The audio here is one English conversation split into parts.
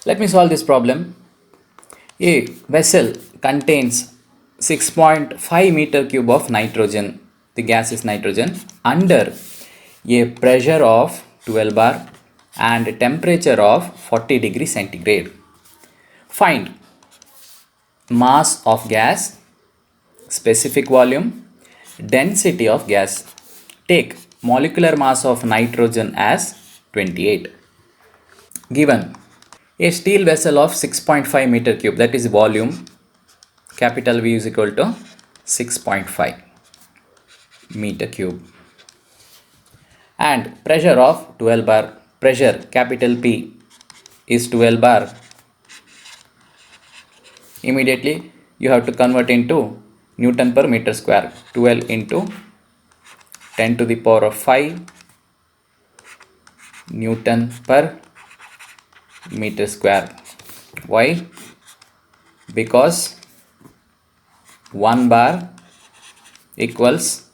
Let me solve this problem. A vessel contains 6.5 meter cube of nitrogen. The gas is nitrogen under a pressure of 12 bar and a temperature of 40 degree centigrade. Find mass of gas, specific volume, density of gas. Take molecular mass of nitrogen as 28. Given a steel vessel of 6.5 meter cube, that is volume, capital V is equal to 6.5 meter cube, and pressure of 12 bar. Pressure capital P is 12 bar. Immediately you have to convert into Newton per meter square. 12 into 10 to the power of 5 Newton per meter square. Why? Because 1 bar equals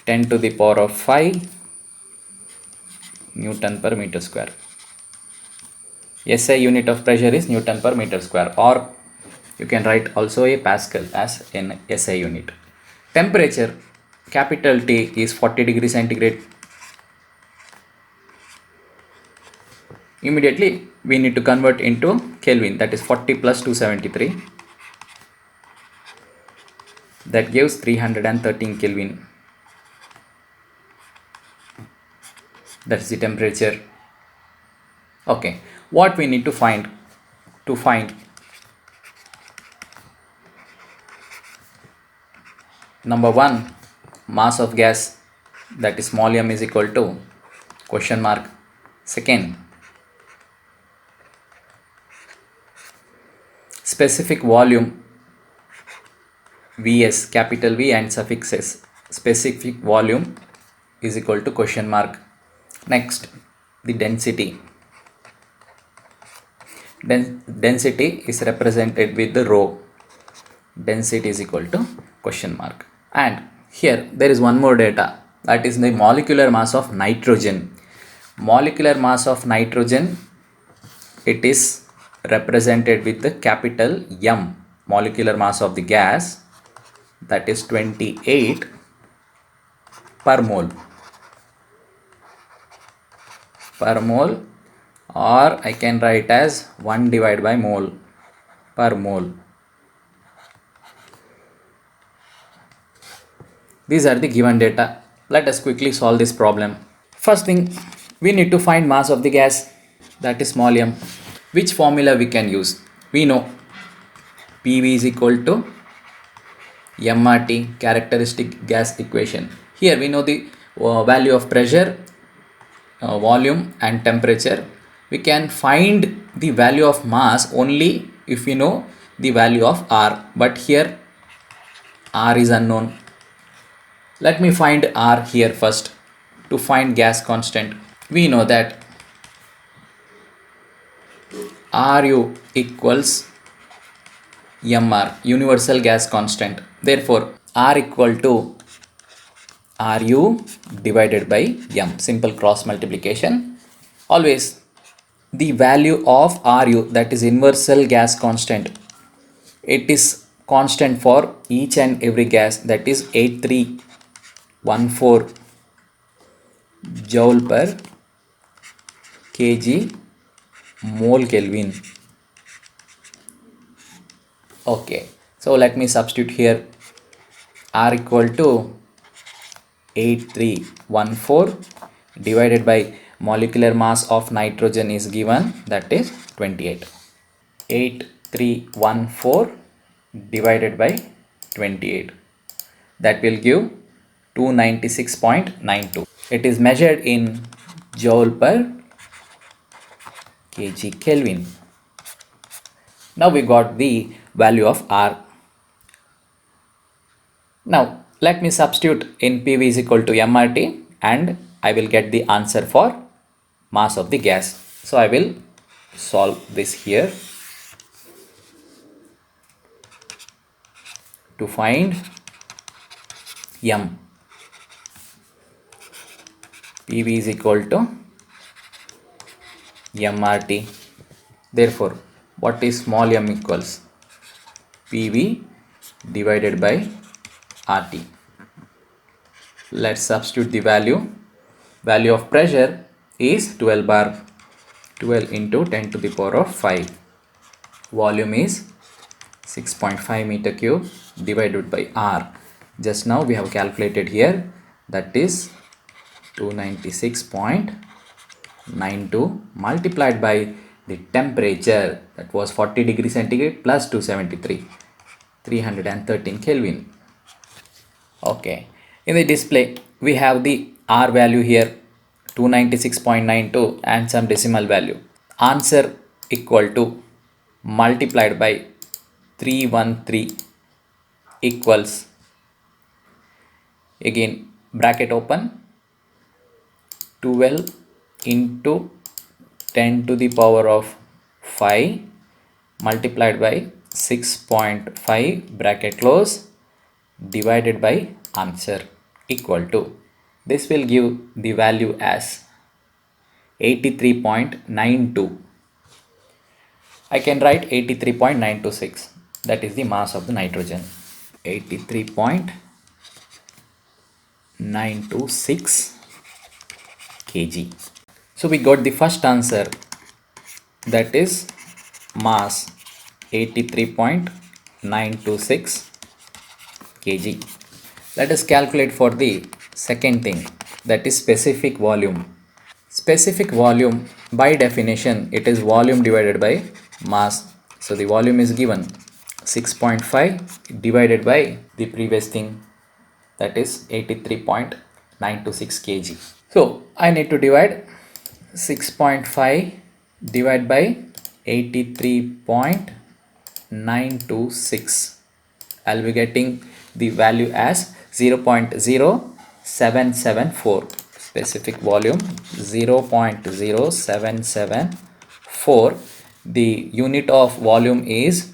10 to the power of 5 Newton per meter square. SI unit of pressure is Newton per meter square, or you can write also a Pascal as an SI unit. Temperature capital T is 40 degree centigrade. Immediately we need to convert into Kelvin, that is 40 plus 273, that gives 313 Kelvin. That's the temperature. Okay, what we need to find? To find number 1, mass of gas, that is small m is equal to question mark. Second, specific volume, Vs, capital V and suffix S, specific volume is equal to question mark. Next, the density. Density is represented with the rho. Density is equal to question mark. And here there is one more data, that is the molecular mass of nitrogen. Molecular mass of nitrogen, it is represented with the capital M. Molecular mass of the gas, that is 28 per mole. Per mole, or I can write as 1 divided by mole, per mole. These are the given data. Let us quickly solve this problem. First thing, we need to find mass of the gas, that is small m. Which formula we can use? We know PV is equal to MRT, characteristic gas equation. Here we know the value of pressure, volume and temperature. We can find the value of mass only if we know the value of R, but here R is unknown. Let me find R here first. To find gas constant, we know that Ru equals Mr, universal gas constant. Therefore R equal to Ru divided by M, simple cross multiplication. Always the value of Ru, that is universal gas constant, it is constant for each and every gas, that is 8314 joule per kg mole Kelvin. Okay, so let me substitute here. R equal to 8314 divided by molecular mass of nitrogen is given, that is 28. 8314 divided by 28, that will give 296.92. It is measured in joule per kg Kelvin. Now we got the value of R. Now let me substitute in PV is equal to MRT and I will get the answer for mass of the gas. So I will solve this here to find M. PV is equal to MRT. Therefore, what is small m equals? PV divided by RT. Let's substitute the value. Value of pressure is 12 bar, 12 into 10 to the power of 5. Volume is 6.5 meter cube divided by R. Just now we have calculated here, that is 296.92 multiplied by the temperature, that was 40 degrees centigrade plus 273, 313 Kelvin. Okay, in the display we have the R value here 296.92 and some decimal value. Answer equal to multiplied by 313 equals, again bracket open, 12 into 10 to the power of 5 multiplied by 6.5 bracket close divided by answer equal to, this will give the value as 83.92. I can write 83.926, that is the mass of the nitrogen, 83.926 kg. So we got the first answer, that is mass 83.926 kg. Let us calculate for the second thing, that is specific volume. Specific volume, by definition, it is volume divided by mass. So the volume is given 6.5 divided by the previous thing, that is 83.926 kg. So I need to divide 6.5 divided by 83.926. I'll be getting the value as 0.0774. Specific volume 0.0774. The unit of volume is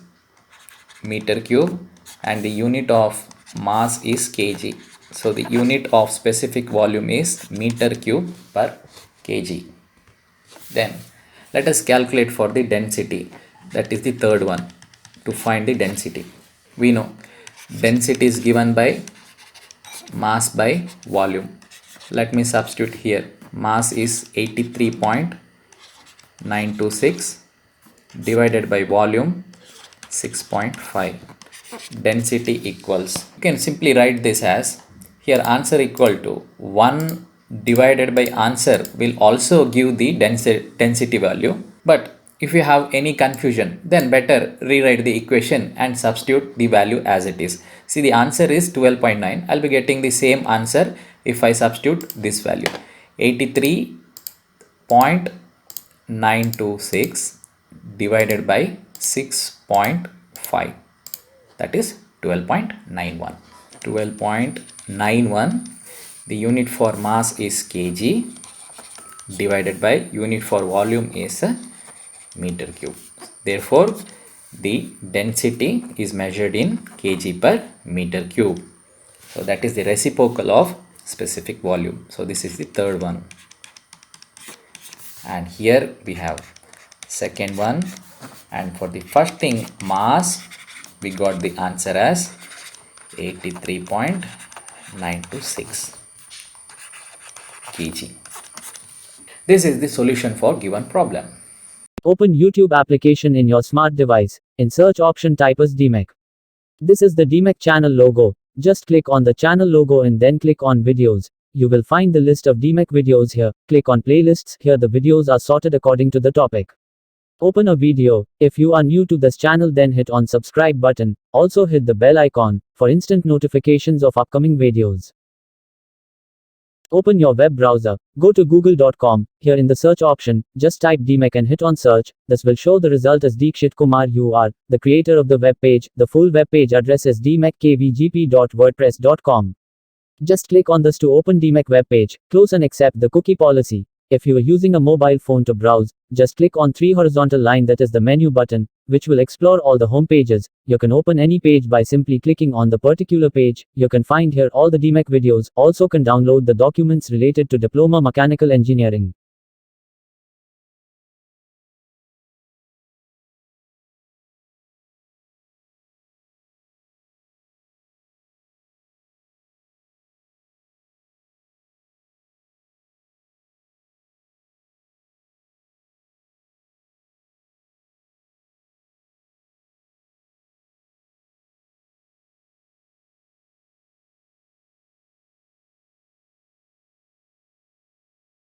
meter cube and the unit of mass is kg. So the unit of specific volume is meter cube per kg. Then let us calculate for the density, that is the third one, to find the density. We know density is given by mass by volume. Let me substitute here, mass is 83.926 divided by volume 6.5. Density equals, you can simply write this as, here answer equal to 1 divided by answer will also give the density value. But if you have any confusion, then better rewrite the equation and substitute the value as it is. See, the answer is 12.9. I'll be getting the same answer if I substitute this value, 83.926 divided by 6.5, that is 12.91. 12.91. The unit for mass is kg divided by unit for volume is meter cube. Therefore, the density is measured in kg per meter cube. So that is the reciprocal of specific volume. So this is the third one. And here we have second one. And for the first thing, mass, we got the answer as 83.926 kg. This is the solution for given problem. Open YouTube application in your smart device. In search option type as DMEC. This is the DMEC channel logo. Just click on the channel logo and then click on videos. You will find the list of DMEC videos here. Click on playlists. Here the videos are sorted according to the topic. Open a video. If you are new to this channel, then hit on subscribe button. Also hit the bell icon for instant notifications of upcoming videos. Open your web browser. Go to google.com. Here in the search option, just type DMEC and hit on search. This will show the result as Deekshit Kumar. You are the creator of the web page. The full web page address is dmeckvgp.wordpress.com. Just click on this to open DMEC web page. Close and accept the cookie policy. If you are using a mobile phone to browse, just click on 3 horizontal line, that is the menu button, which will explore all the home pages. You can open any page by simply clicking on the particular page. You can find here all the DMEC videos. Also can download the documents related to Diploma Mechanical Engineering.